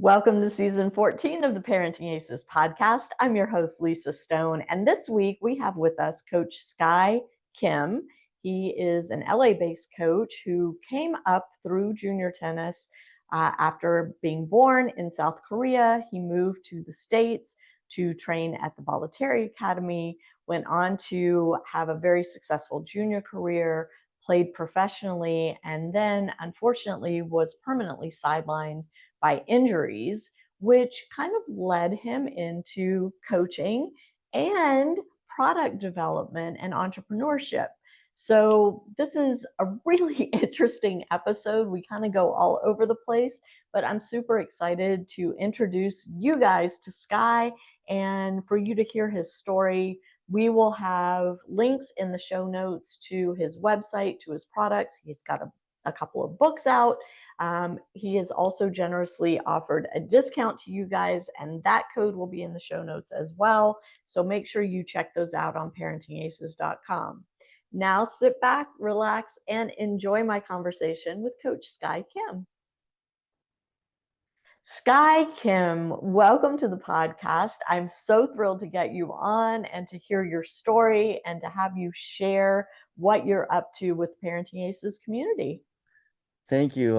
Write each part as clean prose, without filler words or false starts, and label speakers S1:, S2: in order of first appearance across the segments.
S1: Welcome to season 14 of the Parenting Aces podcast. I'm your host, Lisa Stone, and this week we have with us Coach Sky Kim. He is an LA-based coach who came up through junior tennis after being born in South Korea. He moved to the States to train at the Bollettieri Academy, went on to have a very successful junior career, played professionally, and then unfortunately was permanently sidelined by injuries, which kind of led him into coaching and product development and entrepreneurship. So, this is a really interesting episode. We kind of go all over the place, but I'm super excited to introduce you guys to Sky and for you to hear his story. We will have links in the show notes to his website, to his products. He's got a couple of books out. He has also generously offered a discount to you guys, and that code will be in the show notes as well. So make sure you check those out on parentingaces.com. Now sit back, relax, and enjoy my conversation with Coach Sky Kim. Sky Kim, welcome to the podcast. I'm so thrilled to get you on and to hear your story and to have you share what you're up to with Parenting Aces community.
S2: Thank you.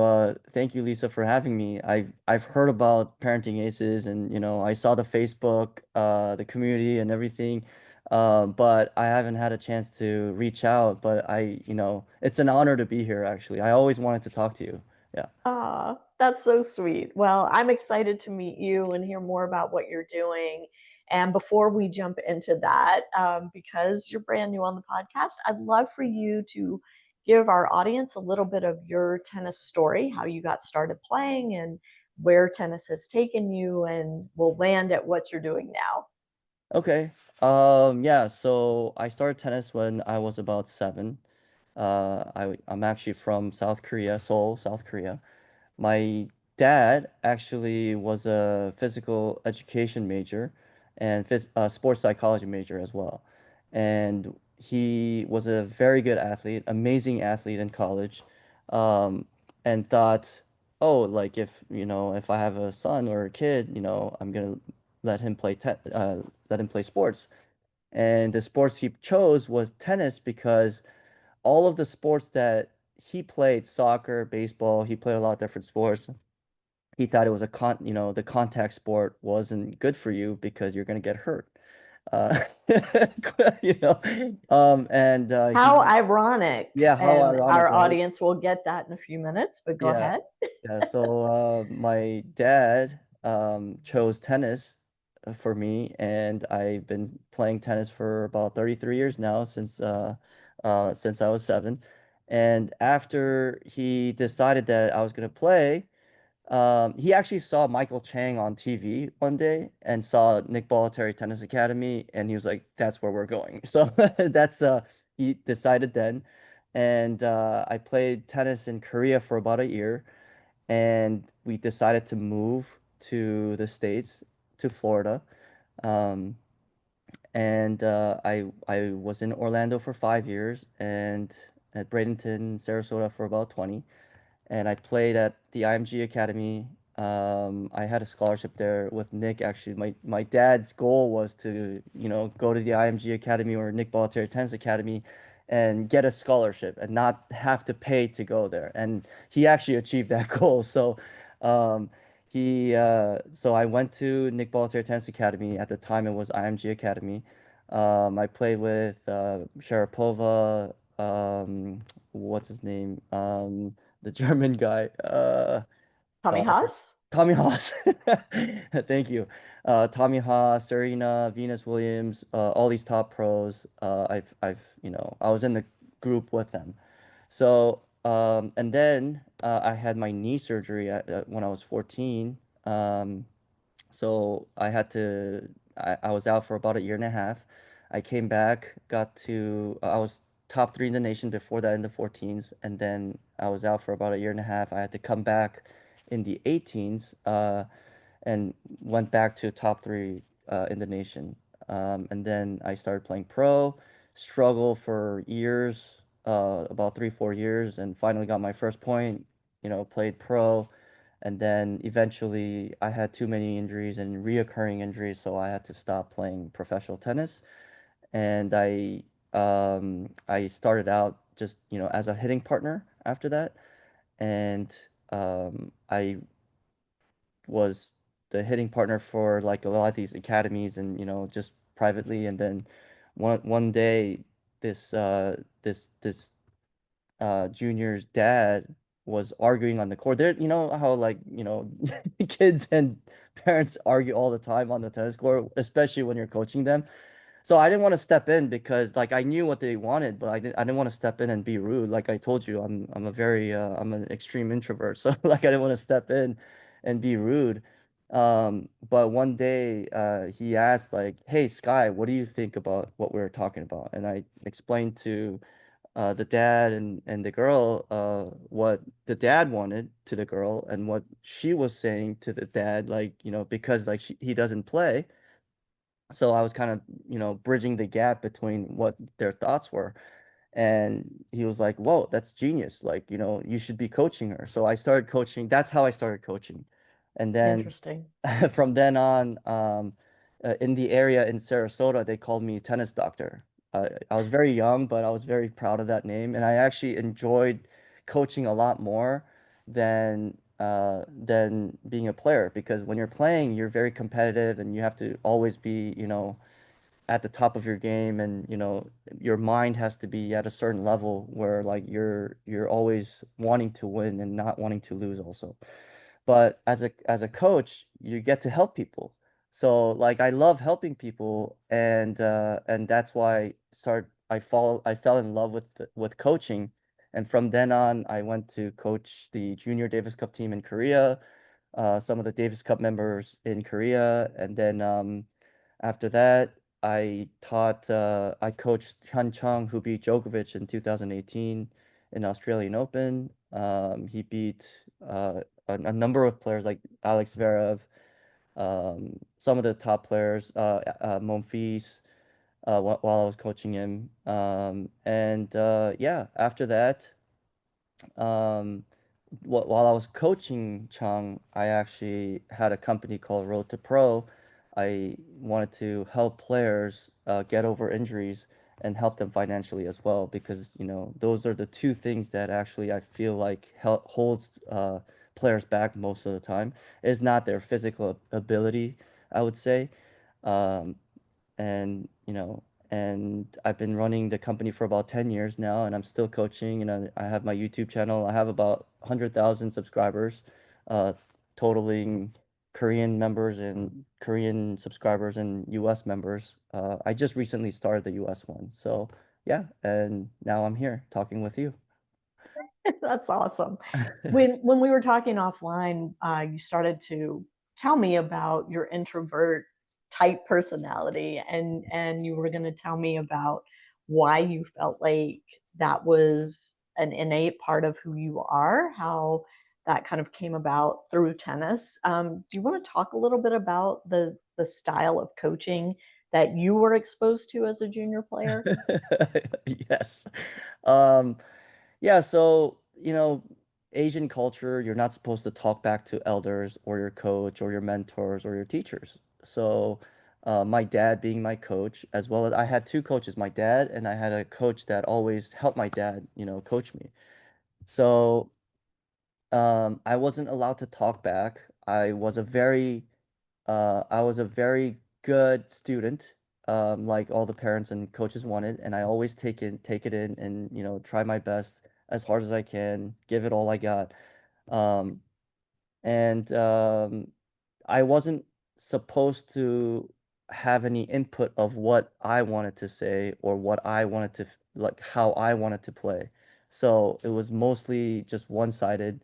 S2: Thank you, Lisa, for having me. I've heard about Parenting Aces, and I saw the Facebook, the community and everything. But I haven't had a chance to reach out. But it's an honor to be here, actually. I always wanted to talk to you. Yeah.
S1: That's so sweet. Well, I'm excited to meet you and hear more about what you're doing. And before we jump into that, because you're brand new on the podcast, I'd love for you to give our audience a little bit of your tennis story, how you got started playing and where tennis has taken you, and we'll land at what you're doing now.
S2: Okay. Yeah. So I started tennis when I was about 7. I'm actually from South Korea, Seoul, South Korea. My dad actually was a physical education major and sports psychology major as well. And he was a very good athlete, amazing athlete in college, and thought, oh, like if I have a son or a kid, I'm gonna let him let him play sports. And the sports he chose was tennis because all of the sports that he played, soccer, baseball, he played a lot of different sports. He thought it was the contact sport wasn't good for you because you're gonna get hurt. Uh, you know, and
S1: How ironic.
S2: yeah, how
S1: And
S2: ironic,
S1: our
S2: right?
S1: audience will get that in a few minutes, but go
S2: Yeah,
S1: ahead.
S2: yeah. So my dad chose tennis for me, and I've been playing tennis for about 33 years now since I was 7. And after he decided that I was gonna play, he actually saw Michael Chang on TV one day and saw Nick Bollettieri Tennis Academy, and he was like, "That's where we're going." So that's he decided then, and I played tennis in Korea for about a year, and we decided to move to the States, to Florida. Um, and I was in Orlando for 5 years, and at Bradenton, Sarasota for about 20. And I played at the IMG Academy. I had a scholarship there with Nick. Actually, my dad's goal was to go to the IMG Academy or Nick Bollettieri Tennis Academy and get a scholarship and not have to pay to go there. And he actually achieved that goal. Um, so I went to Nick Bollettieri Tennis Academy. At the time, it was IMG Academy. I played with Sharapova. What's his name? The German guy.
S1: Tommy Haas?
S2: Tommy Haas. Thank you. Tommy Haas, Serena, Venus Williams, all these top pros. I was in the group with them. So, and then I had my knee surgery when I was 14. Um, so I was out for about a year and a half. I came back, I was top 3 in the nation before that in the 14s. And then I was out for about a year and a half. I had to come back in the 18s, and went back to top 3 in the nation. And then I started playing pro, struggled for years, about 3, 4 years, and finally got my first point, played pro. And then eventually I had too many injuries and reoccurring injuries, so I had to stop playing professional tennis. And I started out just, as a hitting partner after that. And I was the hitting partner for like a lot of these academies and, just privately. And then one day this junior's dad was arguing on the court. There, you know how like, kids and parents argue all the time on the tennis court, especially when you're coaching them. So I didn't want to step in because like I knew what they wanted, but I didn't want to step in and be rude. Like I told you, I'm an extreme introvert. So like I didn't want to step in and be rude. But one day he asked like, "Hey Sky, what do you think about what we were talking about?" And I explained to the dad and the girl what the dad wanted to the girl and what she was saying to the dad, like, because like he doesn't play. So I was kind of, bridging the gap between what their thoughts were. And he was like, "Whoa, that's genius. Like, you should be coaching her." So I started coaching. That's how I started coaching. And then
S1: Interesting.
S2: from then on, in the area in Sarasota, they called me tennis doctor. I was very young, but I was very proud of that name. And I actually enjoyed coaching a lot more than being a player, because when you're playing, you're very competitive and you have to always be, at the top of your game, and your mind has to be at a certain level where like you're always wanting to win and not wanting to lose also. But as a coach, you get to help people. So like I love helping people, and that's why I fell in love with coaching. And from then on I went to coach the junior Davis Cup team in Korea, some of the Davis Cup members in Korea. And then after that, I coached Hyun Chung, who beat Djokovic in 2018 in Australian Open. He beat a number of players like Alex Zverev, some of the top players, Monfils, while I was coaching him. And yeah, after that, um, while I was coaching Chung, I actually had a company called Road to Pro. I wanted to help players get over injuries and help them financially as well, because those are the two things that actually I feel like holds players back most of the time. Is not their physical ability, I would say. Um, and I've been running the company for about 10 years now, and I'm still coaching, and I have my YouTube channel. I have about 100,000 subscribers, uh, totaling Korean members and Korean subscribers and US members. I just recently started the US one. So yeah, and now I'm here talking with you.
S1: That's awesome. When we were talking offline, you started to tell me about your introvert type personality, and you were going to tell me about why you felt like that was an innate part of who you are, how that kind of came about through tennis. Do you want to talk a little bit about the style of coaching that you were exposed to as a junior player?
S2: Yes. Um, Yeah, so, Asian culture, you're not supposed to talk back to elders or your coach or your mentors or your teachers. So, my dad being my coach, as well as I had two coaches, my dad, and I had a coach that always helped my dad, coach me. So, I wasn't allowed to talk back. I was a very good student, like all the parents and coaches wanted, and I always take it in and try my best as hard as I can, give it all I got. Um, and I wasn't supposed to have any input of what I wanted to say or what I wanted to like how I wanted to play. So it was mostly just one-sided.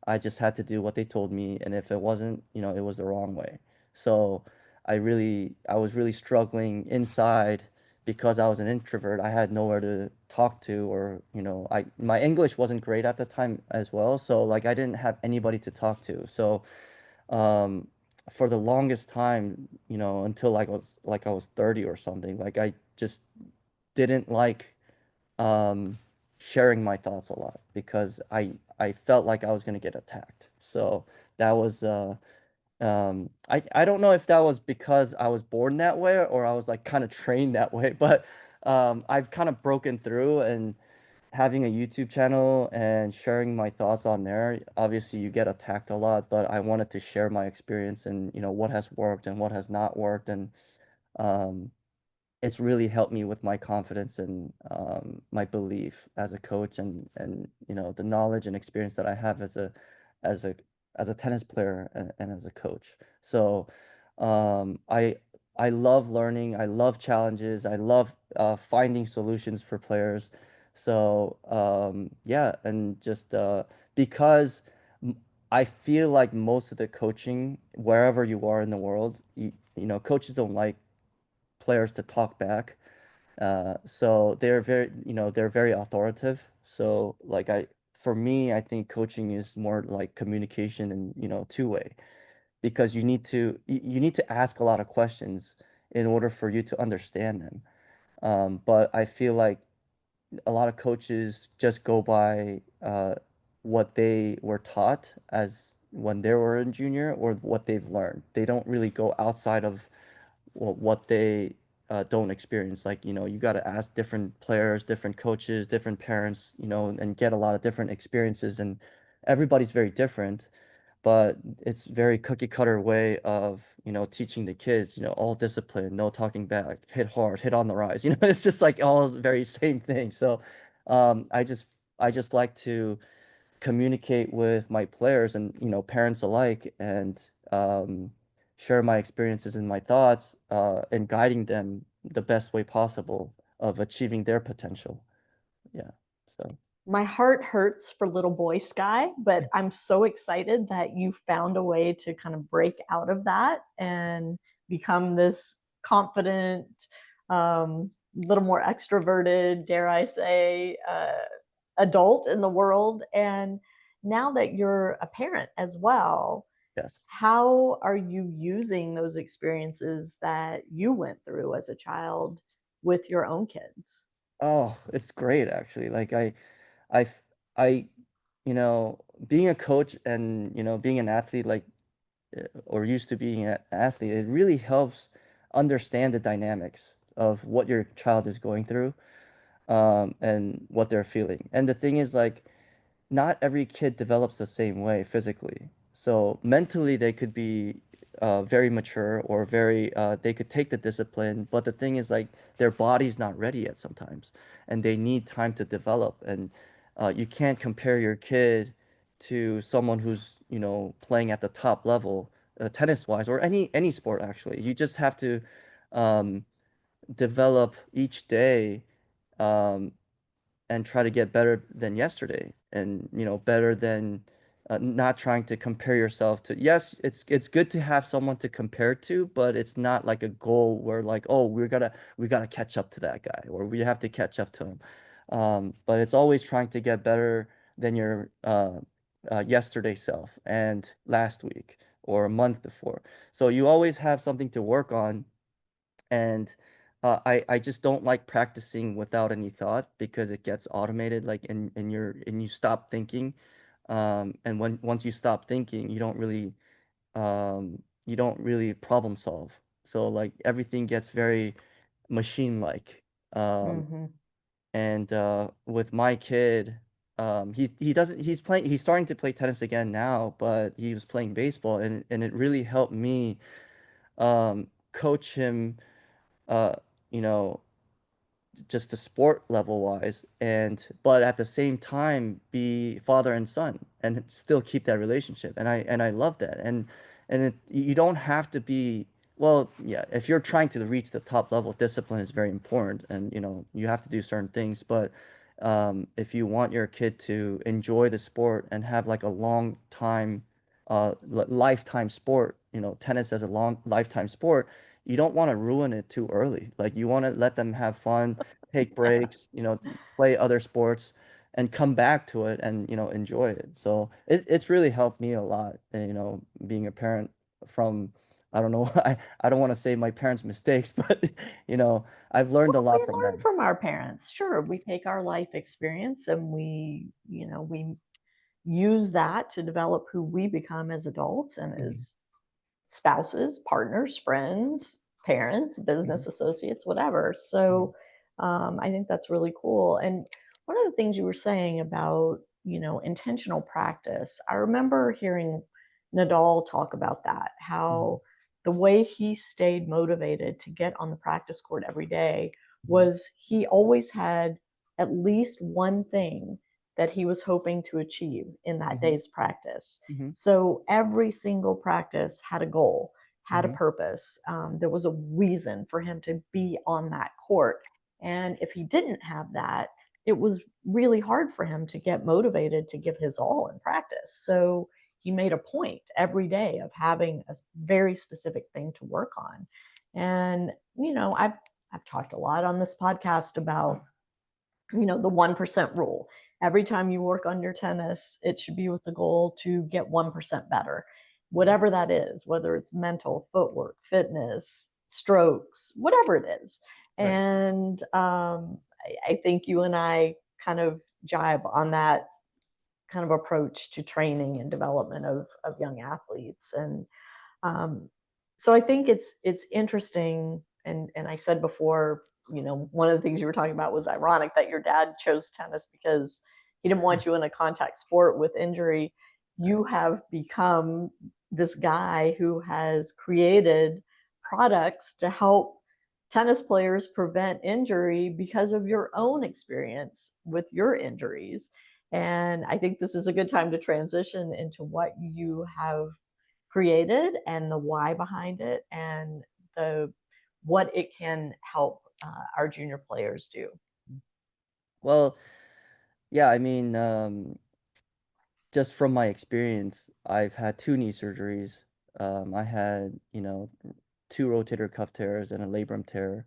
S2: I just had to do what they told me, and if it wasn't, it was the wrong way. So I was really struggling inside because I was an introvert. I had nowhere to talk to, or my English wasn't great at the time as well. So like I didn't have anybody to talk to. So um, for the longest time, until I was 30 or something, like I just didn't like um sharing my thoughts a lot because I felt like I was going to get attacked. So that was I don't know if that was because I was born that way or I was like kind of trained that way, but I've kind of broken through and having a YouTube channel and sharing my thoughts on there. Obviously, you get attacked a lot, but I wanted to share my experience and what has worked and what has not worked, and um, it's really helped me with my confidence and my belief as a coach and the knowledge and experience that I have as a as a tennis player and as a coach. So I love learning. I love challenges. I love finding solutions for players. So yeah, and just because m- I feel like most of the coaching, wherever you are in the world, coaches don't like players to talk back. So they're very authoritative. So like for me, I think coaching is more like communication and, two-way because you need to ask a lot of questions in order for you to understand them. But I feel like a lot of coaches just go by what they were taught as when they were in junior or what they've learned. They don't really go outside of what they don't experience. Like, you got to ask different players, different coaches, different parents, and get a lot of different experiences. And everybody's very different, but it's very cookie cutter way of, teaching the kids, all discipline, no talking back, hit hard, hit on the rise. It's just like all very same thing. So I just like to communicate with my players and parents alike and share my experiences and my thoughts and guiding them the best way possible of achieving their potential. Yeah. So
S1: My heart hurts for little boy Sky, but I'm so excited that you found a way to kind of break out of that and become this confident, little more extroverted, dare I say, adult in the world. And now that you're a parent as well,
S2: yes.
S1: how are you using those experiences that you went through as a child with your own kids?
S2: Oh, it's great actually. Like I I being a coach and being an athlete like or used to being an athlete, it really helps understand the dynamics of what your child is going through and what they're feeling. And the thing is, like, not every kid develops the same way physically. So mentally, they could be very mature or they could take the discipline. But the thing is, like, their body's not ready yet sometimes, and they need time to develop. And you can't compare your kid to someone who's, playing at the top level, tennis wise, or any sport actually. You just have to um, develop each day um, and try to get better than yesterday and better than not trying to compare yourself to. Yes, it's good to have someone to compare to, but it's not like a goal where like, oh, we gotta catch up to that guy or we have to catch up to him. But it's always trying to get better than your yesterday self and last week or a month before. So you always have something to work on, and I just don't like practicing without any thought because it gets automated, like, and you stop thinking. And once you stop thinking, you don't really problem solve. So like everything gets very machine-like. Um,
S1: Mm-hmm.
S2: and with my kid, he doesn't he's starting to play tennis again now, but he was playing baseball, and it really helped me coach him uh, you know, just the sport level wise, and but at the same time be father and son and still keep that relationship. And I love that. And you don't have to be, well, yeah, if you're trying to reach the top level, discipline is very important, and you have to do certain things. But if you want your kid to enjoy the sport and have like a long time lifetime sport, tennis as a long lifetime sport, you don't want to ruin it too early. Like you want to let them have fun, take
S1: Yeah.
S2: breaks, play other sports and come back to it and, enjoy it. So it's really helped me a lot, being a parent from I don't know. I don't want to say my parents' mistakes, but I've learned a
S1: Well, we
S2: lot from
S1: learn
S2: them.
S1: from our parents. Sure, we take our life experience and we use that to develop who we become as adults and
S2: Hmm.
S1: as spouses, partners, friends, parents,
S2: Hmm.
S1: business associates, whatever. So I think that's really cool. And one of the things you were saying about, intentional practice, I remember hearing Nadal talk about that,
S2: Hmm.
S1: how the way he stayed motivated to get on the practice court every day
S2: Hmm.
S1: was he always had at least one thing that he was hoping to achieve in that
S2: Hmm.
S1: day's practice.
S2: Hmm.
S1: So every single practice had a goal, had a
S2: Hmm.
S1: purpose. There was a reason for him to be on that court. And if he didn't have that, it was really hard for him to get motivated to give his all in practice. So he made a point every day of having a very specific thing to work on. And, I've talked a lot on this podcast about the 1% rule. Every time you work on your tennis, it should be with the goal to get 1% better, whatever that is, whether it's mental, footwork, fitness, strokes, whatever it is.
S2: Right.
S1: And I think you and I kind of jibe on that kind of approach to training and development of young athletes. And um, so I think it's interesting, and I said before, one of the things you were talking about was ironic that your dad chose tennis because he didn't want you in a contact sport with injury.
S2: Right.
S1: You have become this guy who has created products to help tennis players prevent injury because of your own experience with your injuries. And I think this is a good time to transition into what you have created and the why behind it and the what it can help our junior players do.
S2: Well, yeah, I mean, just from my experience, I've had two knee surgeries. I had, two rotator cuff tears and a labrum tear.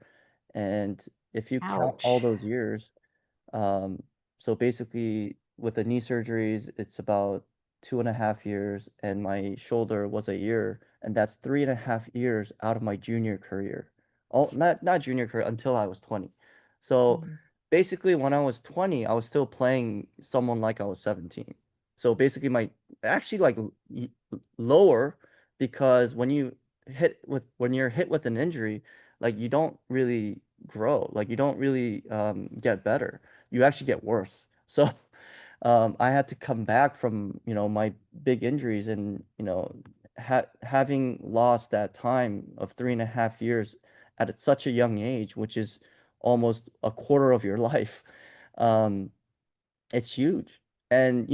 S2: And if you count all
S1: Ouch.
S2: those years, um, so basically with the knee surgeries, it's about 2.5 years, and my shoulder was a year, and that's 3.5 years out of my junior career. Oh, not junior career until I was 20. So
S1: Mhm.
S2: basically when I was 20, I was still playing someone like I was 17. So basically my actually like lower, because when you're hit with an injury, like you don't really grow, like you don't really get better, you actually get worse. So I had to come back from my big injuries, and having lost that time of 3.5 years at such a young age, which is almost a quarter of your life. um, it's huge. And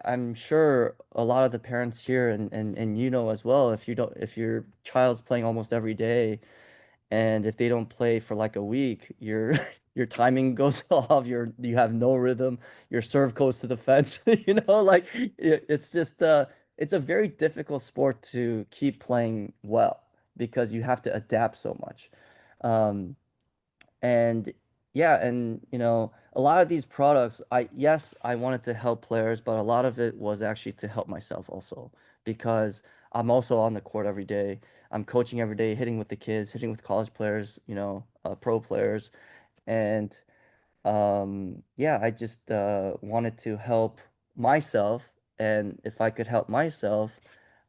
S2: I'm sure a lot of the parents here, and as well, if your child's playing almost every day, and if they don't play for like a week, your your timing goes off, you have no rhythm, your serve goes to the fence, like it's just it's a very difficult sport to keep playing well, because you have to adapt so much. Um, and yeah, and a lot of these products, yes, I wanted to help players, but a lot of it was actually to help myself also, because I'm also on the court every day. I'm coaching every day, hitting with the kids, hitting with college players, pro players. And yeah, I just wanted to help myself. And if I could help myself,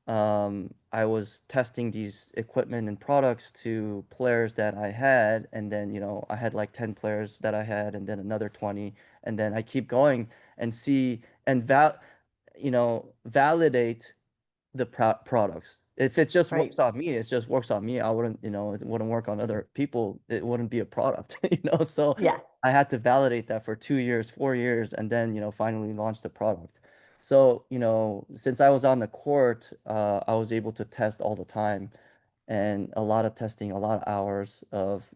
S2: I was testing these equipment and products to players that I had, and then I had like 10 players that I had, and then another 20, and then I keep going and see and validate the products. If it just
S1: Right.
S2: works on me, it just works on me. I wouldn't, it wouldn't work on other people. It wouldn't be a product, So
S1: Yeah.
S2: I had to validate that for 2 years, 4 years, and then, finally launch the product. So, since I was on the court, I was able to test all the time, and a lot of testing, a lot of hours of,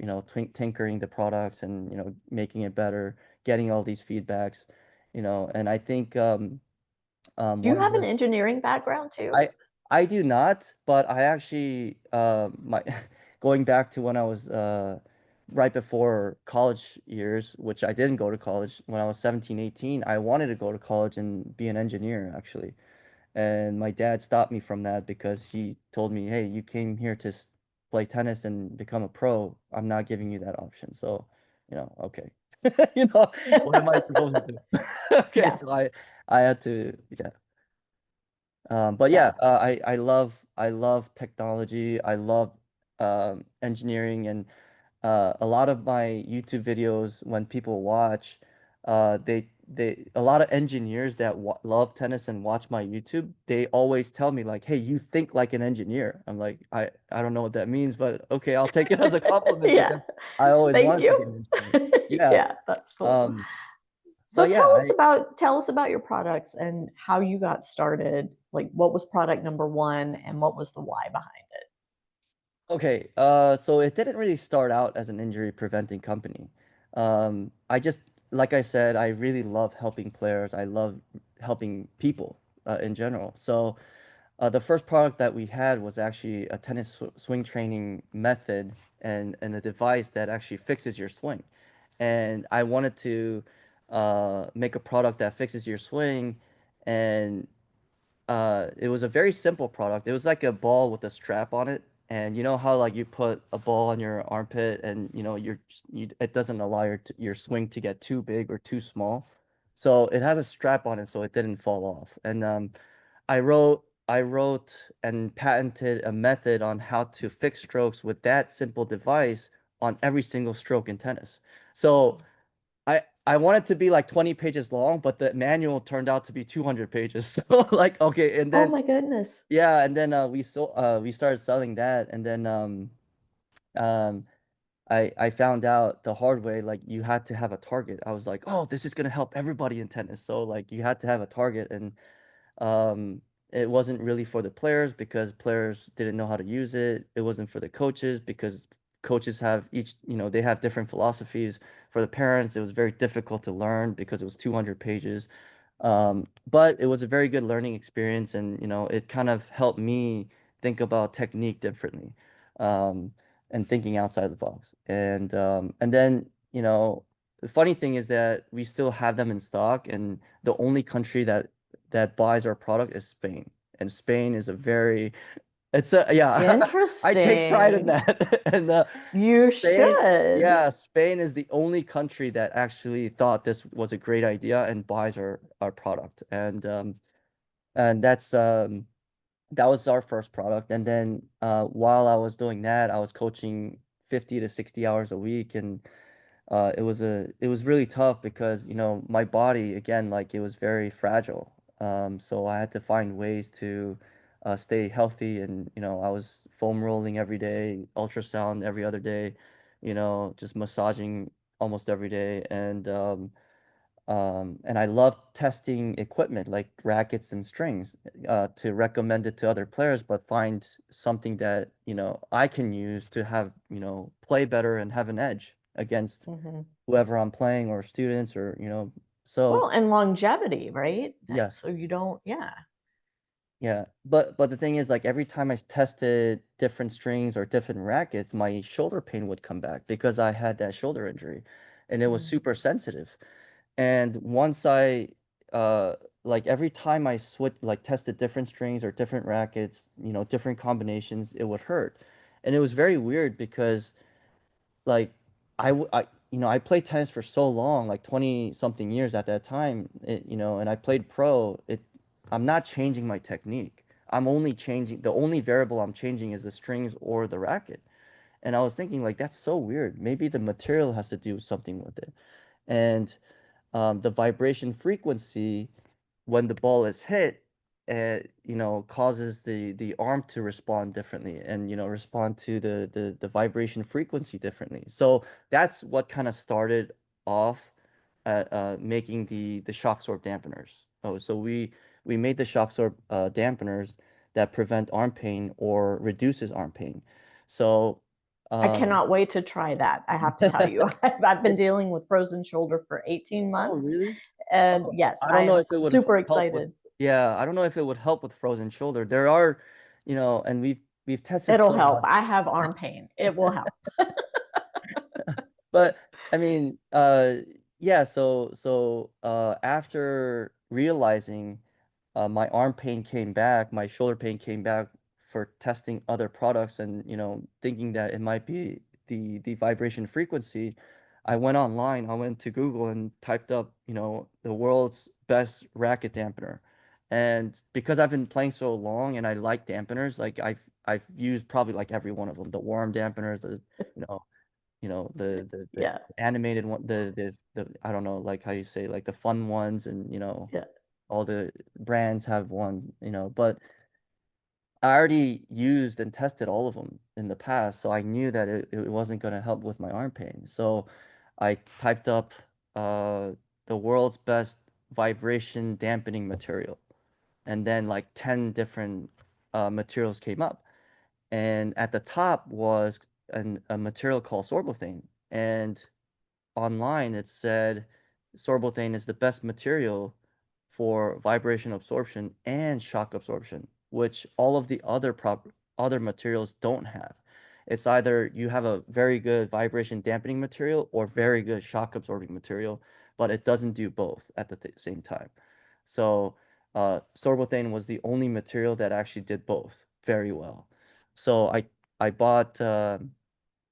S2: tinkering the products and, making it better, getting all these feedbacks, and I think,
S1: Do you
S2: one of
S1: have an
S2: the
S1: engineering background too?
S2: I I do not, but I actually my going back to when I was right before college years, which I didn't go to college when I was 17, 18, I wanted to go to college and be an engineer actually. And my dad stopped me from that because he told me, "Hey, you came here to play tennis and become a pro. I'm not giving you that option." So, okay. What am I supposed to do? Okay,
S1: Yeah,
S2: so I had to, yeah. But
S1: yeah.
S2: yeah, I love technology. I love engineering, and a lot of my YouTube videos, when people watch, they a lot of engineers that w love tennis and watch my YouTube, they always tell me like, "Hey, you think like an engineer." I'm like, I don't know what that means, but okay, I'll take it as a compliment
S1: Yeah.
S2: because I always
S1: Thank
S2: wanted to
S1: you.
S2: be an engineer. Yeah.
S1: Yeah, that's cool.
S2: Um,
S1: So
S2: but yeah,
S1: tell us about your products and how you got started. Like what was product number one and what was the why behind it?
S2: Okay, so it didn't really start out as an injury preventing company. I just, like I said, I really love helping players. I love helping people in general. So the first product that we had was actually a tennis swing training method and a device that actually fixes your swing. And I wanted to make a product that fixes your swing, and it was a very simple product. It was like a ball with a strap on it. And you know how like you put a ball on your armpit and it doesn't allow your swing to get too big or too small. So it has a strap on it so it didn't fall off. And I wrote and patented a method on how to fix strokes with that simple device on every single stroke in tennis. So I want it to be like 20 pages long, but the manual turned out to be 200 pages. So like okay, and
S1: Oh
S2: then
S1: my goodness.
S2: yeah, and then we started selling that, and then um I found out the hard way like you had to have a target. I was like, "Oh, this is gonna help everybody in tennis." So like you had to have a target, and um, it wasn't really for the players because players didn't know how to use it. It wasn't for the coaches because coaches have they have different philosophies. For the parents, it was very difficult to learn because it was 200 pages. But it was a very good learning experience, and it kind of helped me think about technique differently, um, and thinking outside the box. And then, the funny thing is that we still have them in stock, and the only country that buys our product is Spain. And Spain is a very, it's a, yeah, I take pride in
S1: Interesting.
S2: that. And
S1: You
S2: Spain,
S1: should.
S2: yeah, Spain is the only country that actually thought this was a great idea and buys our product. And that was our first product. And then while I was doing that, I was coaching 50 to 60 hours a week, and it was really tough because my body again, like, it was very fragile. So I had to find ways to stay healthy, and I was foam rolling every day, ultrasound every other day, just massaging almost every day. And I love testing equipment like rackets and strings to recommend it to other players, but find something that I can use to have play better and have an edge against
S1: Mhm.
S2: whoever I'm playing, or students, or so
S1: Well, and longevity, right?
S2: yes.
S1: So you don't, yeah.
S2: Yeah, but the thing is, like, every time I tested different strings or different rackets, my shoulder pain would come back because I had that shoulder injury, and it was
S1: Mm.
S2: super sensitive. And once I like, every time I like tested different strings or different rackets, different combinations, it would hurt. And it was very weird because, like, I played tennis for so long, like 20 something years at that time, and I played pro. I'm not changing my technique. I'm only changing, the only variable I'm changing is the strings or the racket. And I was thinking, like, that's so weird. Maybe the material has to do something with it. And the vibration frequency when the ball is hit, causes the arm to respond differently, and respond to the vibration frequency differently. So that's what kind of started off at making the shock absorb dampeners. Oh, so we made the shock absorb dampeners that prevent arm pain or reduces arm pain. So
S1: I
S2: um,
S1: cannot wait to try that. I have to tell you, I've been
S2: it,
S1: dealing with frozen shoulder for 18
S2: oh,
S1: months.
S2: really?
S1: And
S2: Oh,
S1: yes,
S2: I
S1: I
S2: don't know
S1: am
S2: if it would
S1: super
S2: help with,
S1: excited.
S2: yeah, I don't know if it would help with frozen shoulder. There are, and we've tested
S1: It'll
S2: so
S1: help.
S2: much.
S1: I have arm pain. It will help.
S2: But I mean, yeah, so after realizing my arm pain came back, my shoulder pain came back for testing other products and, thinking that it might be the vibration frequency. I went online, I went to Google and typed up, the world's best racket dampener. And because I've been playing so long and I like dampeners, like I've used probably like every one of them, the worm dampeners, you know, the
S1: Yeah.
S2: animated one, the I don't know, like how you say, like the fun ones, and
S1: Yeah.
S2: all the brands have one, but I already used and tested all of them in the past, so I knew that it wasn't going to help with my arm pain. So I typed up uh, the world's best vibration dampening material, and then like 10 different materials came up. And at the top was a material called sorbothane. And online it said sorbothane is the best material for vibration absorption and shock absorption, which all of the other materials don't have. It's either you have a very good vibration dampening material or very good shock absorbing material, but it doesn't do both at the same time. So sorbothane was the only material that actually did both very well. So I bought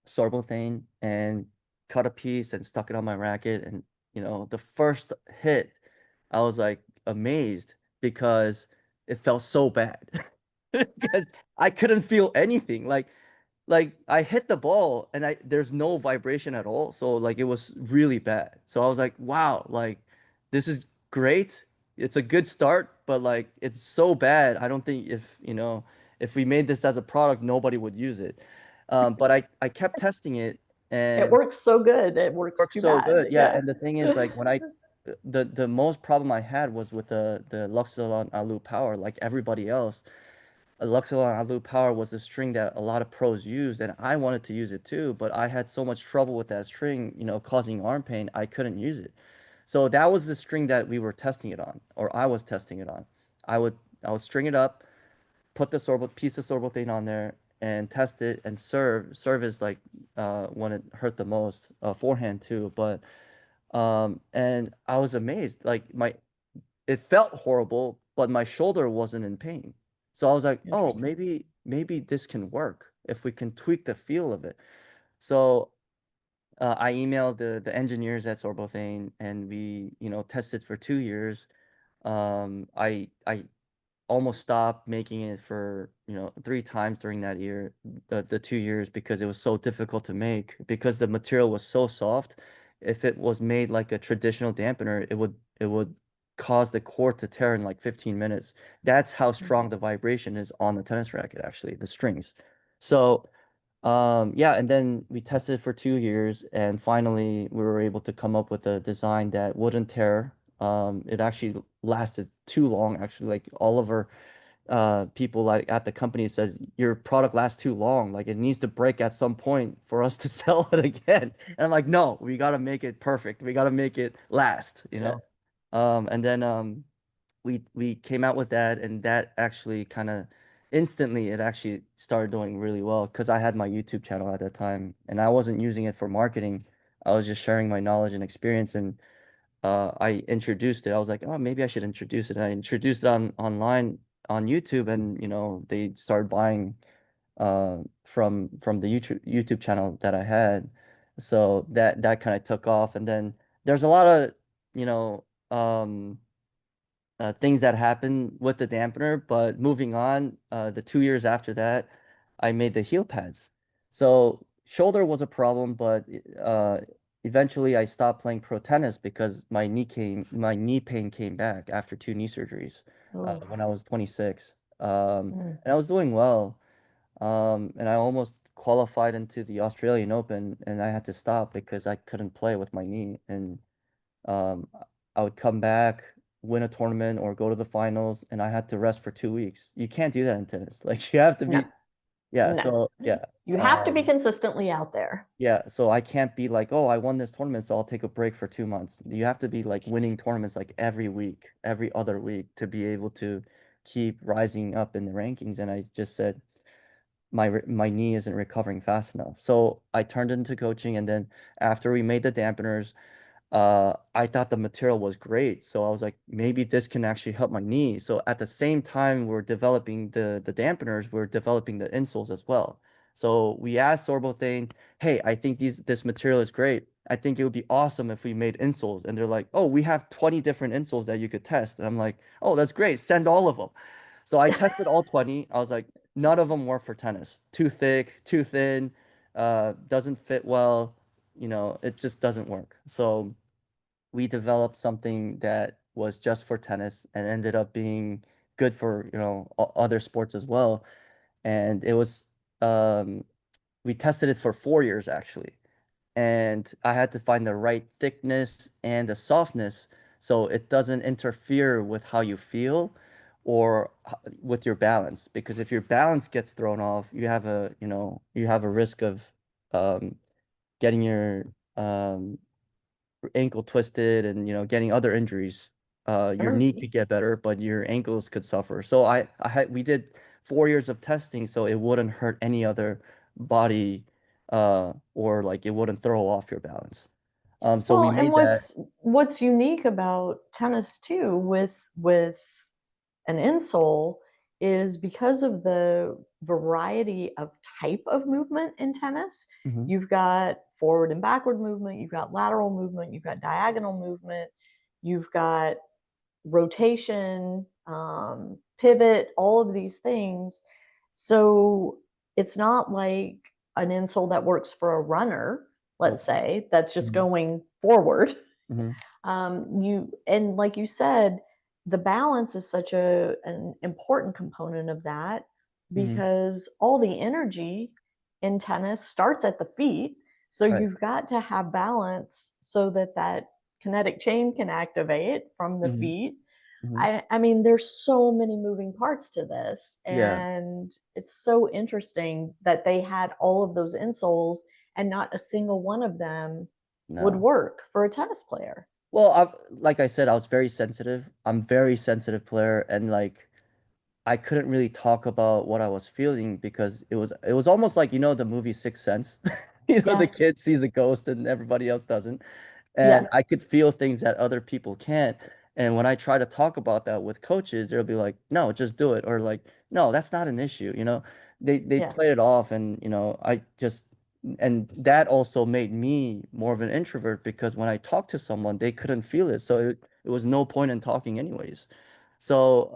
S2: sorbothane and cut a piece and stuck it on my racket. And, the first hit, I was like amazed because it felt so bad because I couldn't feel anything. Like I hit the ball and there's no vibration at all. So like it was really bad. So I was like, wow, like this is great. It's a good start, but like it's so bad. I don't think if we made this as a product, nobody would use it. But I kept testing it
S1: It
S2: and
S1: works so good. It works
S2: worked
S1: too
S2: so
S1: bad.
S2: good. Yeah,
S1: Yeah.
S2: and the thing is, like, when I the most problem I had was with the Luxilon Alu Power, like everybody else. A Luxilon Alu Power was the string that a lot of pros used, and I wanted to use it too, but I had so much trouble with that string, causing arm pain, I couldn't use it. So that was the string that we were testing it on, or I was testing it on. I would I would string it up, put the piece of sorbothane on there, and test it and serve. Serve is like when it hurt the most, forehand too. But and I was amazed. Like it felt horrible, but my shoulder wasn't in pain. So I was like, oh,
S1: Interesting.
S2: maybe this can work if we can tweak the feel of it. So I emailed the engineers at Sorbothane, and we tested for 2 years. I almost stopped making it for 3 times during that year, the 2 years, because it was so difficult to make because the material was so soft. If it was made like a traditional dampener, it would cause the cord to tear in like 15 minutes. That's how strong the vibration is on the tennis racket, actually, the strings. So yeah, and then we tested for 2 years, and finally we were able to come up with a design that wouldn't tear. It actually lasted too long, actually. Like all of our people like at the company says your product lasts too long. Like it needs to break at some point for us to sell it again. And I'm like, no, we gotta make it perfect. We gotta make it last, you
S1: Yeah.
S2: know? And then we came out with that, and that actually kind of instantly it actually started doing really well because I had my YouTube channel at that time and I wasn't using it for marketing. I was just sharing my knowledge and experience, and I introduced it. I was like, oh, maybe I should introduce it. And I introduced it online on YouTube, and they started buying from the YouTube channel that I had. So that kind of took off, and then there's a lot of you know um things that happen with the dampener. But moving on, the 2 years after that, I made the heel pads. So shoulder was a problem, but uh, eventually I stopped playing pro tennis because my knee pain came back after 2 knee surgeries
S1: Oh.
S2: when I was 26.
S1: Mm.
S2: And I was doing well, and I almost qualified into the Australian Open, and I had to stop because I couldn't play with my knee. And um, I would come back, win a tournament, or go to the finals, and I had to rest for 2 weeks. You can't do that in tennis. Like you have to
S1: No.
S2: be, yeah.
S1: No.
S2: So yeah,
S1: You have to be
S2: um,
S1: consistently out there.
S2: yeah. So I can't be like, oh, I won this tournament, so I'll take a break for 2 months. You have to be like winning tournaments like every week, every other week to be able to keep rising up in the rankings. And I just said my knee isn't recovering fast enough. So I turned into coaching, and then after we made the dampeners, I thought the material was great. So I was like, maybe this can actually help my knee. So at the same time we're developing the dampeners, we're developing the insoles as well. So we asked Sorbothane, hey, I think this material is great. I think it would be awesome if we made insoles. And they're like, oh, we have 20 different insoles that you could test. And I'm like, oh, that's great. Send all of them. So I tested all 20. I was like, none of them work for tennis. Too thick, too thin, doesn't fit well. It just doesn't work. So we developed something that was just for tennis and ended up being good for, other sports as well. And um, we tested it for 4 years actually. And I had to find the right thickness and the softness so it doesn't interfere with how you feel or with your balance. Because if your balance gets thrown off, you have a risk of um, getting your um, ankle twisted and getting other injuries. Your
S1: Sure.
S2: knee could get better, but your ankles could suffer. So we did 4 years of testing so it wouldn't hurt any other body, or like it wouldn't throw off your balance. So we
S1: Well, and
S2: made that.
S1: what's unique about tennis too with an insole is because of the variety of type of movement in tennis.
S2: Hmm.
S1: You've got forward and backward movement, you've got lateral movement, you've got diagonal movement, you've got rotation, pivot, all of these things. So it's not like an insole that works for a runner, let's
S2: Nope.
S1: say, that's just
S2: Hmm.
S1: going forward.
S2: Hmm.
S1: You and like you said, the balance is such an important component of that
S2: Hmm.
S1: because all the energy in tennis starts at the feet. So
S2: Right.
S1: you've got to have balance so that that kinetic chain can activate from the
S2: Hmm.
S1: feet.
S2: Hmm.
S1: I mean, there's so many moving parts to this,
S2: Yeah.
S1: and it's so interesting that they had all of those insoles and not a single one of them would
S2: No.
S1: work for a tennis player.
S2: Well, like I said, I was very sensitive. I'm very sensitive player, and like I couldn't really talk about what I was feeling because it was almost like the movie Sixth Sense. The
S1: Yeah,
S2: kid sees a ghost and everybody else doesn't. And
S1: yeah,
S2: I could feel things that other people can't. And when I try to talk about that with coaches, they'll be like, "No, just do it," or like, "No, that's not an issue." They
S1: yeah,
S2: play it off, and and that also made me more of an introvert because when I talked to someone, they couldn't feel it, so it was no point in talking anyways. So,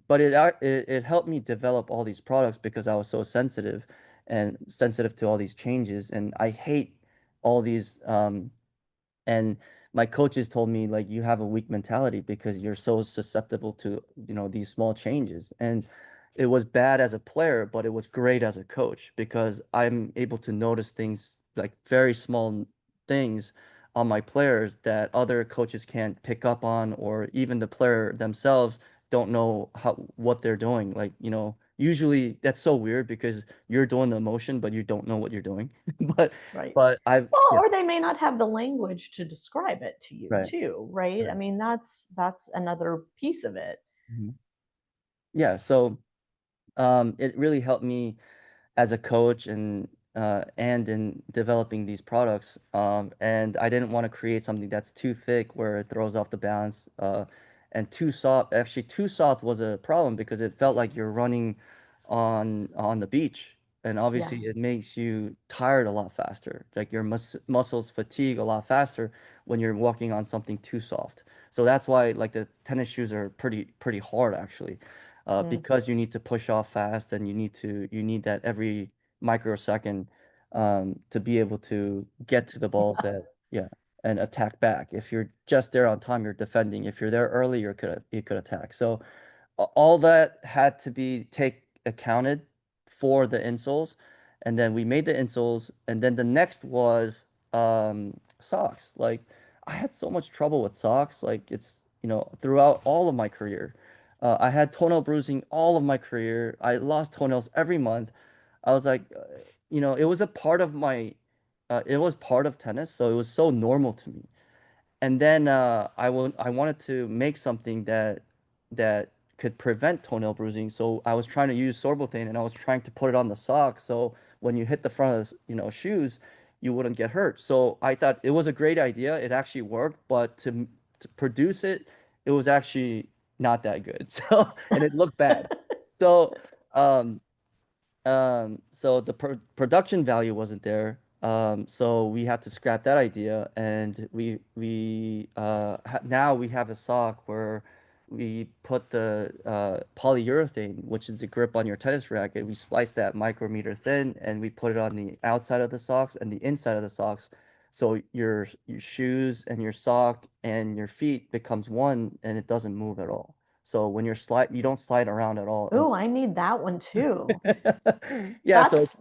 S2: but it helped me develop all these products because I was so sensitive and sensitive to all these changes, and I hate all these. And my coaches told me like you have a weak mentality because you're so susceptible to these small changes. And it was bad as a player, but it was great as a coach because I'm able to notice things like very small things on my players that other coaches can't pick up on, or even the player themselves don't know what they're doing. Like, usually that's so weird because you're doing the motion, but you don't know what you're doing. But
S1: right.
S2: but I've
S1: Well,
S2: yeah,
S1: or they may not have the language to describe it to you
S2: right.
S1: too, right? I
S2: Right.
S1: mean, that's another piece of it.
S2: Mhm. Yeah, so it really helped me as a coach and in developing these products. And I didn't want to create something that's too thick where it throws off the balance, and too soft. Actually, too soft was a problem because it felt like you're running on the beach, and obviously
S1: Yeah,
S2: it makes you tired a lot faster. Like your muscles fatigue a lot faster when you're walking on something too soft. So that's why like the tennis shoes are pretty hard actually,
S1: mm.
S2: because you need to push off fast and you need that every microsecond, to be able to get to the balls
S1: Yeah,
S2: that, yeah, and attack back. If you're just there on time, you're defending. If you're there early, you could attack. So all that had to be take accounted for the insoles, and then we made the insoles, and then the next was socks. Like I had so much trouble with socks, like it's throughout all of my career. I had toenail bruising all of my career. I lost toenails every month. I was like, it was a part of it was part of tennis, so it was so normal to me. And then I wanted to make something that could prevent toenail bruising. So I was trying to use sorbothane and I was trying to put it on the sock. So when you hit the front of the, shoes, you wouldn't get hurt. So I thought it was a great idea. It actually worked, but to produce it, it was actually not that good. So, and it looked bad. So, um, so the production value wasn't there. So we had to scrap that idea, and now we have a sock where we put the polyurethane, which is the grip on your tennis racket. We slice that micrometer thin, and we put it on the outside of the socks and the inside of the socks. So your shoes and your sock and your feet becomes one, and it doesn't move at all. So when you don't slide around at all.
S1: Oh, I need that one too.
S2: Yeah, so
S1: That's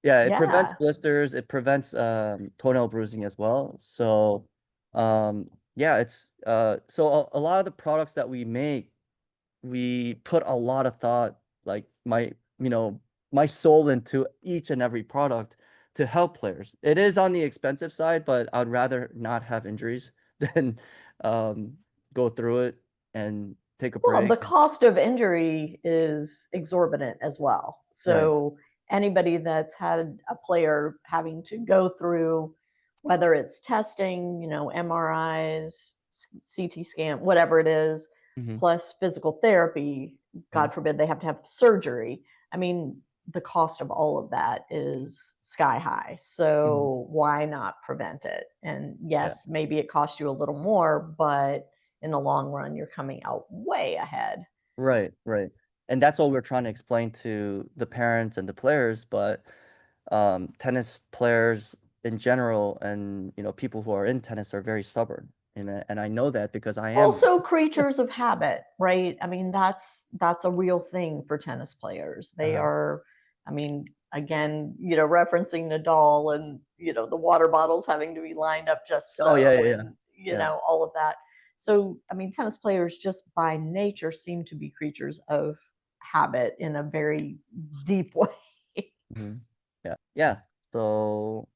S2: yeah, it prevents
S1: yeah.
S2: blisters, it prevents toenail bruising as well. So yeah, it's so a lot of the products that we make, we put a lot of thought, like you know, my soul into each and every product to help players. It is on the expensive side, but I'd rather not have injuries than um go through it and take a
S1: Well,
S2: break.
S1: the cost of injury is exorbitant as well.
S2: Right.
S1: So anybody that's had a player having to go through, whether it's testing, MRIs, CT scan, whatever it is,
S2: Hmm.
S1: plus physical therapy, God forbid they have to have surgery. I mean, the cost of all of that is sky high.
S2: Hmm.
S1: So why not prevent it? And
S2: Yeah.
S1: yes, maybe it costs you a little more, but in the long run, you're coming out way ahead.
S2: Right, right. And that's what we're trying to explain to the parents and the players, but tennis players in general and people who are in tennis are very stubborn. And I know that because I am.
S1: Also creatures of habit, right? I mean, that's a real thing for tennis players. They
S2: Uh-huh.
S1: are, I mean, again, referencing Nadal and the water bottles having to be lined up just
S2: Oh yeah,
S1: so,
S2: yeah, yeah.
S1: and
S2: Yeah.
S1: all of that. So I mean, tennis players just by nature seem to be creatures of habit in a very deep way.
S2: Hmm. Yeah. Yeah. So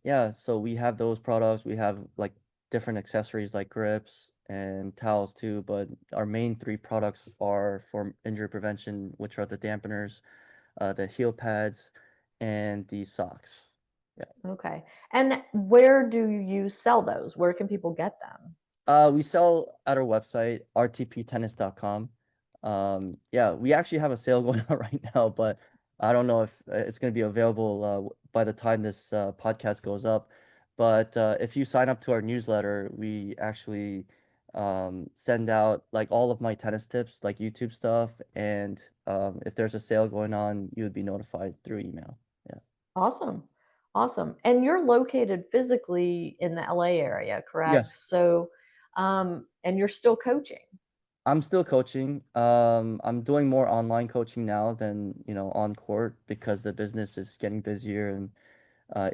S2: yeah, so we have those products. We have like different accessories like grips and towels too, but our main three products are for injury prevention, which are the dampeners, the heel pads, and the socks. Yeah.
S1: Okay. And where do you sell those? Where can people get them?
S2: We sell at our website, rtptennis.com. Yeah, we actually have a sale going on right now, but I don't know if it's going to be available by the time this podcast goes up. But if you sign up to our newsletter, we actually send out like all of my tennis tips, like YouTube stuff, and if there's a sale going on, you would be notified through email. Yeah.
S1: Awesome. Awesome. And you're located physically in the LA area, correct?
S2: Yes.
S1: So, and you're still coaching.
S2: I'm still coaching. I'm doing more online coaching now than, on court because the business is getting busier and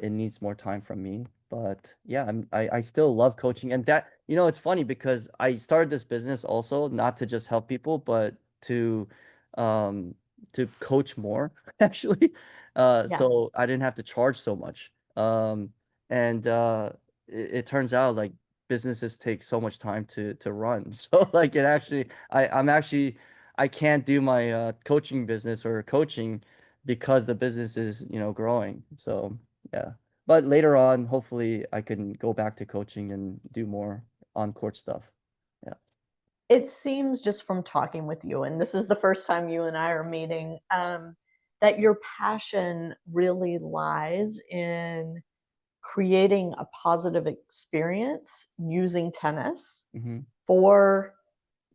S2: it needs more time from me. But yeah, I still love coaching. And that, it's funny because I started this business also not to just help people, but um to coach more actually.
S1: Yeah.
S2: So I didn't have to charge so much. And it turns out like businesses take so much time to run. So like it actually I'm actually I can't do my coaching business or coaching because the business is, growing. So yeah. But later on, hopefully I can go back to coaching and do more on court stuff. Yeah.
S1: It seems just from talking with you, and this is the first time you and I are meeting, that your passion really lies in creating a positive experience using tennis
S2: Hmm.
S1: for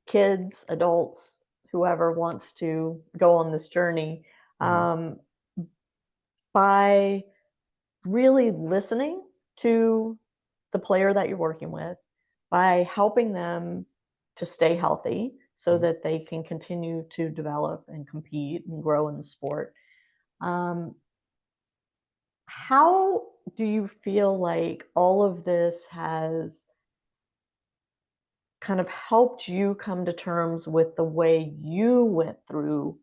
S1: kids, adults, whoever wants to go on this journey,
S2: Hmm.
S1: um, by really listening to the player that you're working with, by helping them to stay healthy so
S2: Hmm.
S1: that they can continue to develop and compete and grow in the sport. Um, how do you feel like all of this has kind of helped you come to terms with the way you went through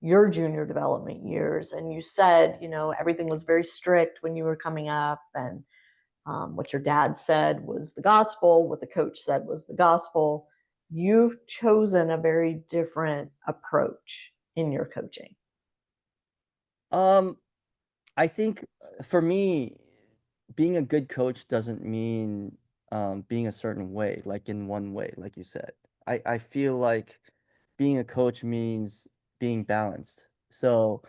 S1: your junior development years? And you said, everything was very strict when you were coming up, and what your dad said was the gospel, what the coach said was the gospel. You've chosen a very different approach in your coaching.
S2: Um, I think for me, being a good coach doesn't mean being a certain way, like in one way, like you said. I feel like being a coach means being balanced. So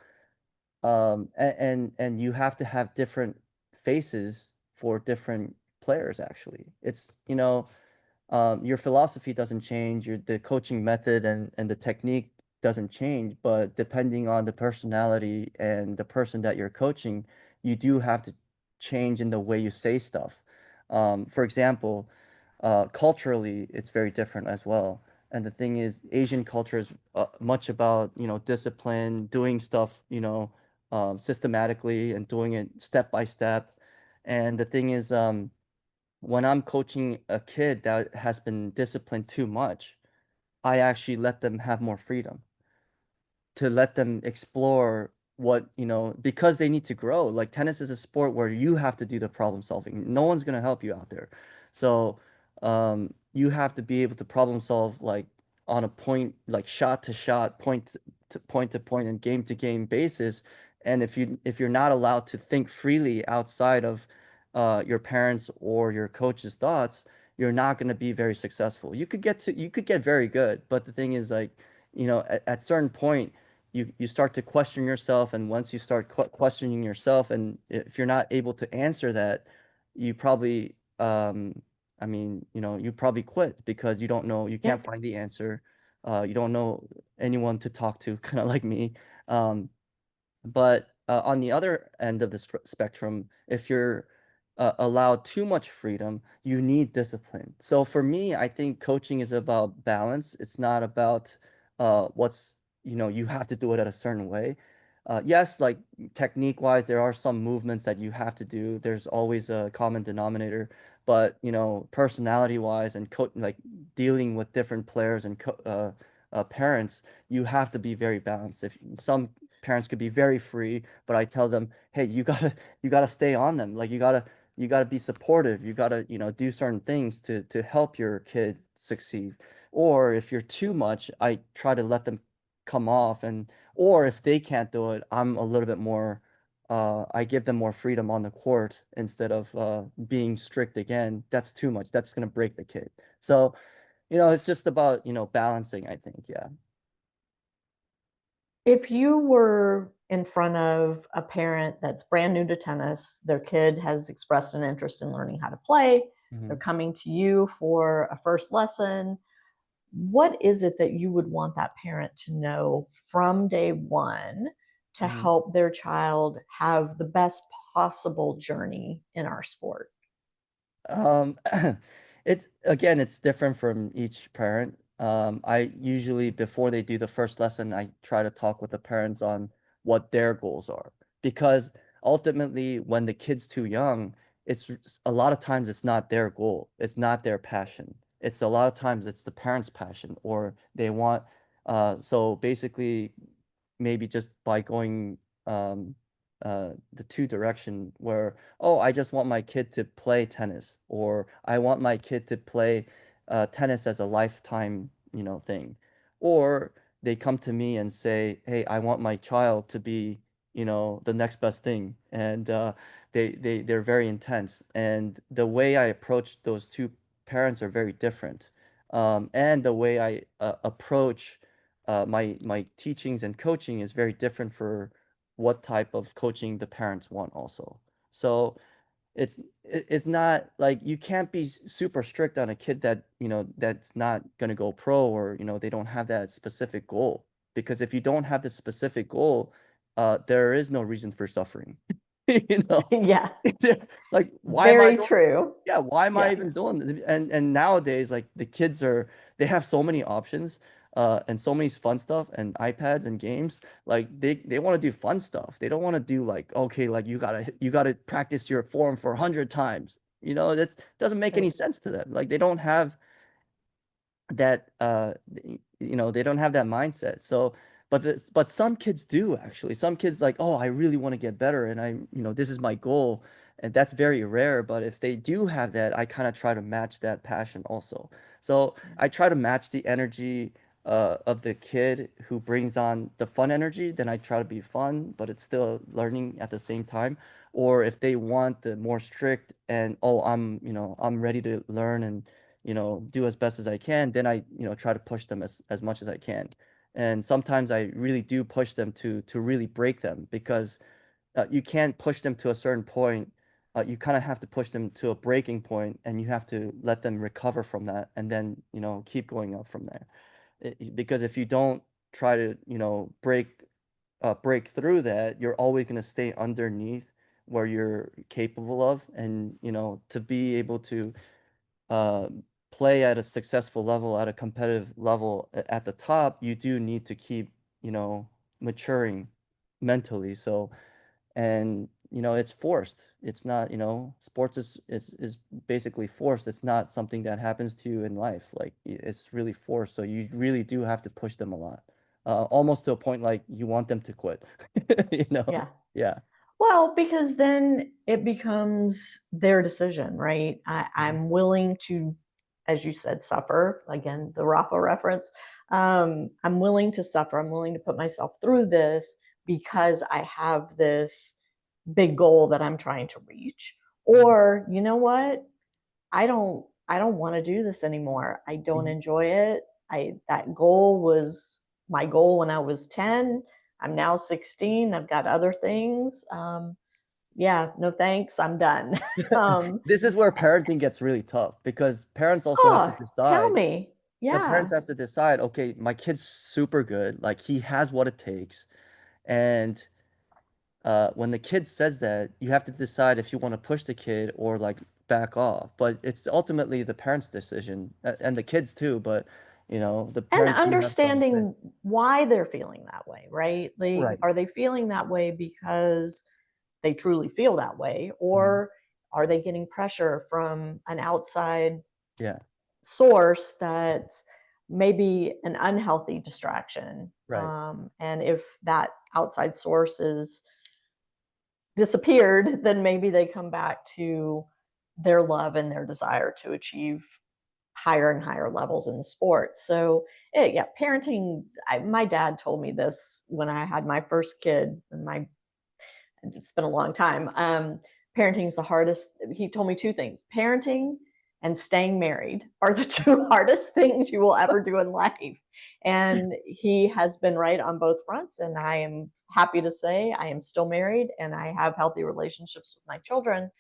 S2: and you have to have different faces for different players actually. It's, your philosophy doesn't change, the coaching method and the technique doesn't change, but depending on the personality and the person that you're coaching, you do have to change in the way you say stuff. For example, culturally, it's very different as well. And the thing is, Asian culture is much about, discipline, doing stuff, systematically and doing it step by step. And the thing is, when I'm coaching a kid that has been disciplined too much, I actually let them have more freedom to let them explore what, because they need to grow. Like tennis is a sport where you have to do the problem solving. No one's going to help you out there. So, you have to be able to problem solve like on a point, like shot to shot, point to point and game to game basis. And if you're not allowed to think freely outside of your parents or your coach's thoughts, you're not going to be very successful. You could get very good, but the thing is like, at certain point you start to question yourself, and once you start questioning yourself, and if you're not able to answer that, you probably I mean, you probably quit because you don't know, you
S1: Yeah.
S2: can't find the answer. You don't know anyone to talk to, kind of like me. um but on the other end of the spectrum, if you're allowed too much freedom, you need discipline. So for me, I think coaching is about balance. It's not about what's, you have to do it at a certain way. Yes, like technique wise, there are some movements that you have to do. There's always a common denominator, but personality wise and like dealing with different players and parents, you have to be very balanced. If some parents could be very free, but I tell them, hey, you gotta stay on them. Like you gotta be supportive. You gotta, do certain things to help your kid succeed. Or if you're too much, I try to let them come off, and or if they can't do it, I'm a little bit more I give them more freedom on the court instead of being strict again. That's too much. That's gonna break the kid. So, it's just about, balancing, I think. Yeah.
S1: If you were in front of a parent that's brand new to tennis, their kid has expressed an interest in learning how to play, they're
S2: Mhm.
S1: coming to you for a first lesson, what is it that you would want that parent to know from day one to
S2: Mhm.
S1: help their child have the best possible journey in our sport?
S2: Um, it's different from each parent. I usually, before they do the first lesson, I try to talk with the parents on what their goals are. Because ultimately, when the kid's too young, it's a lot of times it's not their goal. It's not their passion. It's a lot of times it's the parents' passion, or they want, so basically maybe just by going the two direction where, oh, I just want my kid to play tennis, or I want my kid to play tennis as a lifetime, thing. Or they come to me and say, hey, I want my child to be, the next best thing. And they're very intense. And the way I approach those two parents are very different. And the way I approach my teachings and coaching is very different for what type of coaching the parents want also. So it's not like you can't be super strict on a kid that, that's not going to go pro, or, they don't have that specific goal. Because if you don't have the specific goal, there is no reason for suffering. You know,
S1: Yeah,
S2: like why am I
S1: very
S2: doing
S1: true.
S2: yeah, why am I
S1: Yeah.
S2: even doing this? And nowadays, like the kids they have so many options, and so many fun stuff and iPads and games. Like they want to do fun stuff. They don't want to do like, okay, like you gotta practice your form for 100 times. That doesn't make any
S1: Right.
S2: sense to them. Like they don't have that they don't have that mindset. So but some kids do actually. Some kids like, oh, I really want to get better, and this is my goal. And that's very rare, but if they do have that, I kind of try to match that passion also. So I try to match the energy, of the kid who brings on the fun energy, then I try to be fun, but it's still learning at the same time. Or if they want the more strict and, oh, I'm ready to learn and, do as best as I can, then I, try to push them as much as I can. And sometimes I really do push them to really break them, because you can't push them to a certain point. You kind of have to push them to a breaking point, and you have to let them recover from that, and then, keep going up from there. Because if you don't try to, break through that, you're always going to stay underneath where you're capable of. And, to be able to uh, play at a successful level, at a competitive level at the top, you do need to keep, maturing mentally. So, and it's forced. It's not, sports is basically forced. It's not something that happens to you in life. Like, it's really forced. So you really do have to push them a lot, almost to a point like you want them to quit. you know
S1: Yeah.
S2: yeah.
S1: Well, because then it becomes their decision, right?
S2: Mhm.
S1: I'm willing to, as you said, suffer. Again, the Rafa reference. I'm willing to suffer. I'm willing to put myself through this because I have this big goal that I'm trying to reach.
S2: Mhm.
S1: Or, you know what? I don't want to do this anymore. I don't
S2: Mhm.
S1: enjoy it. That goal was my goal when I was 10. I'm now 16. I've got other things. Yeah, no thanks. I'm done. um,
S2: This is where parenting gets really tough, because parents also have to
S1: oh, tell
S2: decide.
S1: me.
S2: The
S1: Yeah.
S2: parents have to decide, okay, my kid's super good, like he has what it takes. And when the kid says that, you have to decide if you want to push the kid or like back off. But it's ultimately the parents' decision, and the kids too. But the
S1: And
S2: parents do have some say.
S1: understanding why they're feeling that way, right?
S2: Right.
S1: Are they feeling that way because they truly feel that way,
S2: Mhm.
S1: or are they getting pressure from an outside
S2: Yeah.
S1: source that may be an unhealthy distraction?
S2: Right.
S1: And if that outside source is disappeared, then maybe they come back to their love and their desire to achieve higher and higher levels in the sport. So, yeah, parenting. My dad told me this when I had my first kid, and it's been a long time. Parenting is the hardest. He told me two things: parenting and staying married are the two hardest things you will ever do in life. And he has been right on both fronts. And I am happy to say I am still married and I have healthy relationships with my children.
S2: Mhm.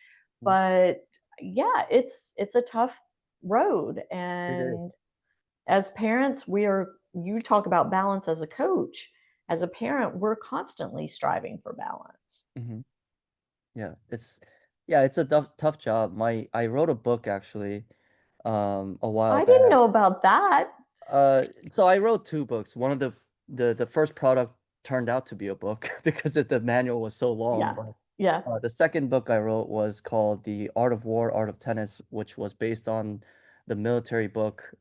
S1: But yeah, it's a tough road.
S2: It is.
S1: And as parents, you talk about balance as a coach. As a parent, we're constantly striving for balance.
S2: Mhm. Yeah. It's a tough job. I wrote a book actually, a while
S1: I didn't
S2: back.
S1: know about that.
S2: So I wrote two books. One of the first product turned out to be a book because the manual was so long.
S1: Yeah.
S2: But
S1: Yeah.
S2: the second book I wrote was called The Art of War, Art of Tennis, which was based on the military book,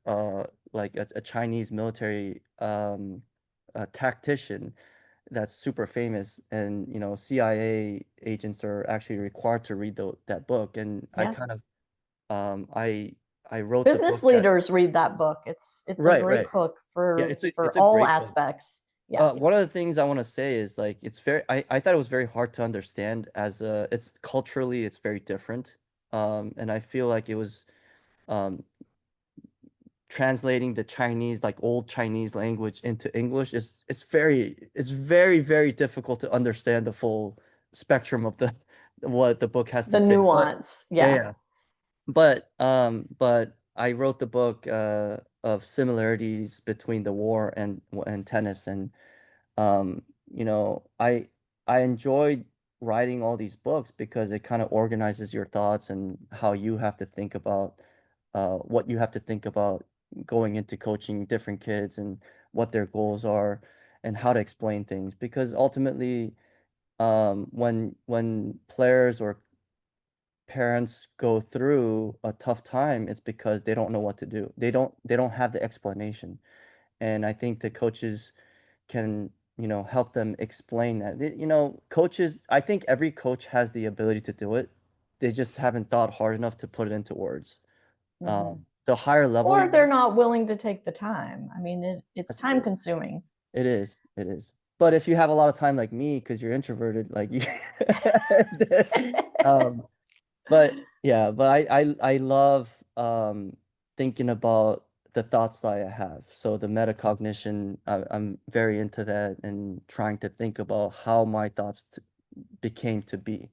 S2: like a Chinese military tactician that's super famous. And CIA agents are actually required to read that book. And I
S1: Yeah.
S2: kind of I wrote the
S1: Business
S2: book that.
S1: leaders read that book. It's a
S2: Right,
S1: great
S2: right.
S1: book
S2: Yeah,
S1: for
S2: it's a
S1: all
S2: great book.
S1: aspects. Yeah.
S2: One of the things I want to say is, like, I thought it was very hard to understand, as it's culturally it's very different. And I feel like it was um translating the Chinese, like old Chinese language into English, is it's very, very difficult to understand the full spectrum of the what the book has to
S1: The
S2: say. But
S1: nuance.
S2: yeah,
S1: Yeah.
S2: yeah. But I wrote the book of similarities between the war and tennis. And um, you know, I enjoyed writing all these books because it kind of organizes your thoughts and how you have to think about what you have to think about going into coaching different kids, and what their goals are, and how to explain things. Because ultimately, when players or parents go through a tough time, it's because they don't know what to do. They don't have the explanation. And I think the coaches can, help them explain that. Coaches, I think every coach has the ability to do it. They just haven't thought hard enough to put it into words.
S1: Hmm.
S2: the higher level
S1: Or
S2: you
S1: they're
S2: get.
S1: not willing to take the time. I mean, it's
S2: That's
S1: time
S2: true.
S1: consuming.
S2: It is. It is. But if you have a lot of time like me, because you're introverted, like you, um, but yeah, but I love thinking about the thoughts that I have. So the metacognition, I'm very into that and trying to think about how my thoughts t became to be,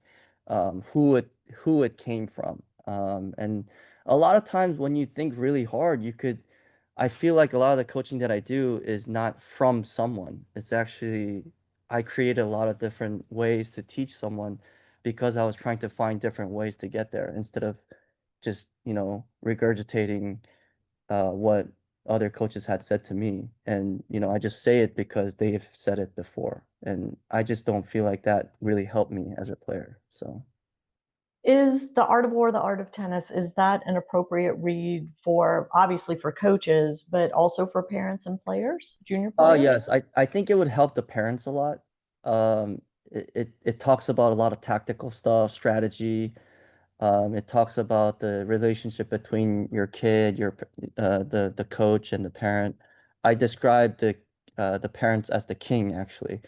S2: who it came from. And a lot of times when you think really hard, I feel like a lot of the coaching that I do is not from someone. It's actually, I created a lot of different ways to teach someone because I was trying to find different ways to get there instead of just, regurgitating what other coaches had said to me. And, I just say it because they've said it before. And I just don't feel like that really helped me as a player. So,
S1: Is The Art of War, The Art of Tennis, is that an appropriate read for, obviously for coaches, but also for parents and players, junior players?
S2: yes, I think it would help the parents a lot. It talks about a lot of tactical stuff, strategy. It talks about the relationship between your kid, the coach, and the parent. I described the parents as the king actually,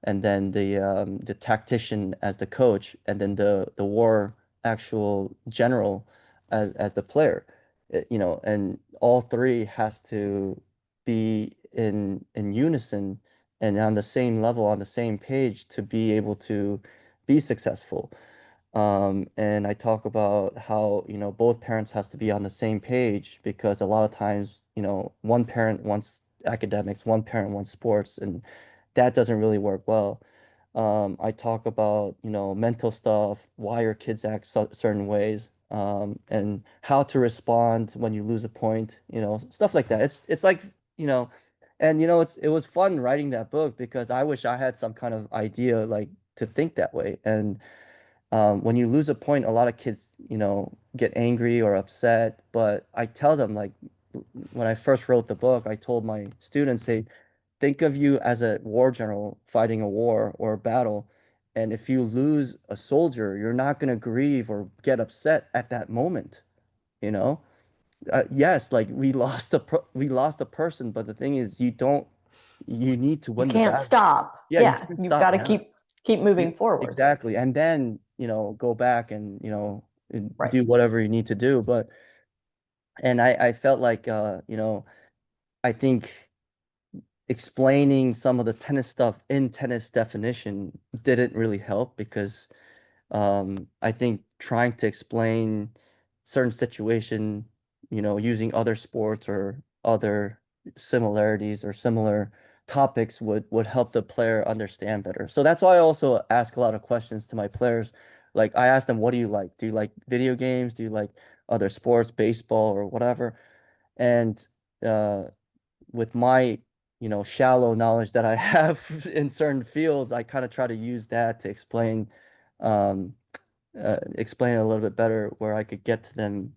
S2: and then the tactician as the coach, and then the war actual general as the player. And all three has to be in unison and on the same level, on the same page to be able to be successful. And I talk about how, both parents has to be on the same page because a lot of times, one parent wants academics, one parent wants sports, and that doesn't really work well. I talk about, mental stuff, why your kids act certain ways, and how to respond when you lose a point, stuff like that. It's like, you know, and it was fun writing that book because I wish I had some kind of idea like to think that way. And when you lose a point, a lot of kids, get angry or upset. But I tell them, like, when I first wrote the book, I told my students, hey, think of you as a war general fighting a war or a battle. And if you lose a soldier, you're not going to grieve or get upset at that moment, you know? Yes, like we lost a person, but the thing is, you need to
S1: You
S2: win the
S1: can't
S2: battle.
S1: stop.
S2: Yeah, you
S1: Yeah,
S2: can't
S1: you've
S2: stop
S1: got to
S2: now.
S1: keep moving forward.
S2: Exactly. And then, go back and,
S1: Right.
S2: do whatever you need to do. And I felt like, I think explaining some of the tennis stuff in tennis definition didn't really help because I think trying to explain certain situation, using other sports or other similarities or similar topics would help the player understand better. So that's why I also ask a lot of questions to my players. Like I ask them, what do you like? Do you like video games? Do you like other sports, baseball or whatever? And uh, with my, shallow knowledge that I have in certain fields, I kind of try to use that to um, explain it a little bit better where I could get to them,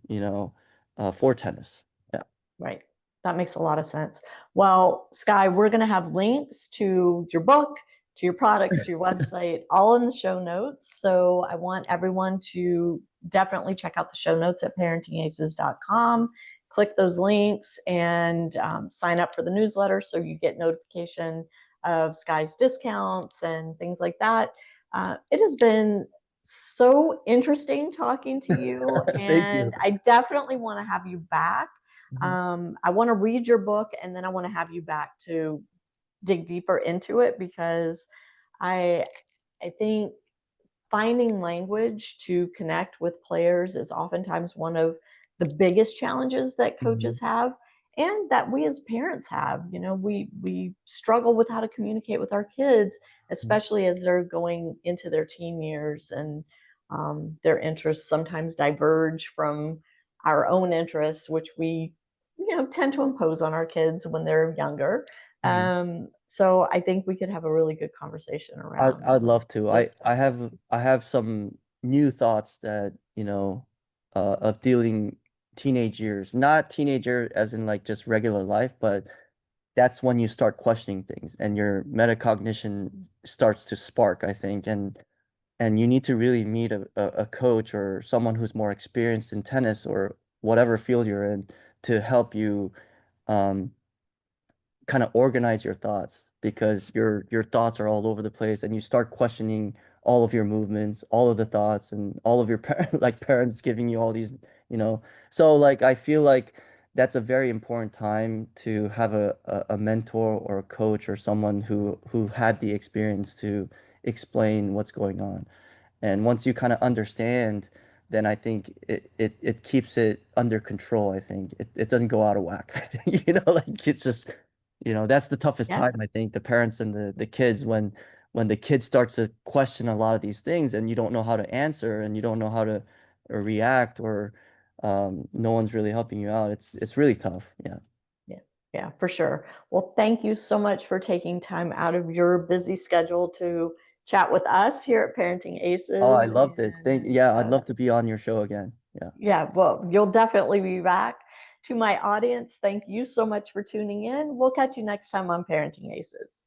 S2: for tennis. Yeah.
S1: Right. That makes a lot of sense. Well, Sky, we're going to have links to your book, to your products, to your website, all in the show notes. So I want everyone to definitely check out the show notes at parentingaces.com. Click those links and sign up for the newsletter so you get notification of Sky's discounts and things like that. It has been so interesting talking to you,
S2: Thank you.
S1: and I definitely want to have you back.
S2: Mhm.
S1: I want to read your book and then I want to have you back to dig deeper into it because I I think finding language to connect with players is oftentimes one of the biggest challenges that
S2: Mhm.
S1: coaches have and that we as parents have. We struggle with how to communicate with our kids,
S2: Mhm.
S1: especially as they're going into their teen years, and their interests sometimes diverge from our own interests, which we tend to impose on our kids when they're younger.
S2: Mhm.
S1: So I think we could have a really good conversation around
S2: I'd love to.
S1: those
S2: I have some new thoughts that, of dealing teenage years, not teenager as in like just regular life, but that's when you start questioning things and your metacognition starts to spark, I think. And you need to really meet a coach or someone who's more experienced in tennis or whatever field you're in to help you um, kind of organize your thoughts, because your thoughts are all over the place and you start questioning all of your movements, all of the thoughts, and all of your like parents giving you all these, you know. So like I feel like that's a very important time to have a mentor or a coach or someone who had the experience to explain what's going on. And once you kind of understand, then I think it keeps it under control. I think it doesn't go out of whack. I think, like it's just, that's the toughest
S1: Yeah.
S2: time, I think, the parents and the kids, when the kid starts to question a lot of these things and you don't know how to answer and you don't know how to react, or no one's really helping you out. It's really tough. Yeah.
S1: Yeah, yeah, for sure. Well, thank you so much for taking time out of your busy schedule to chat with us here at Parenting
S2: Oh, I
S1: Aces.
S2: loved it.
S1: And
S2: Yeah, I'd love to be on your show again. Yeah.
S1: yeah, well, you'll definitely be back. To my audience, thank you so much for tuning in. We'll catch you next time on Parenting Aces.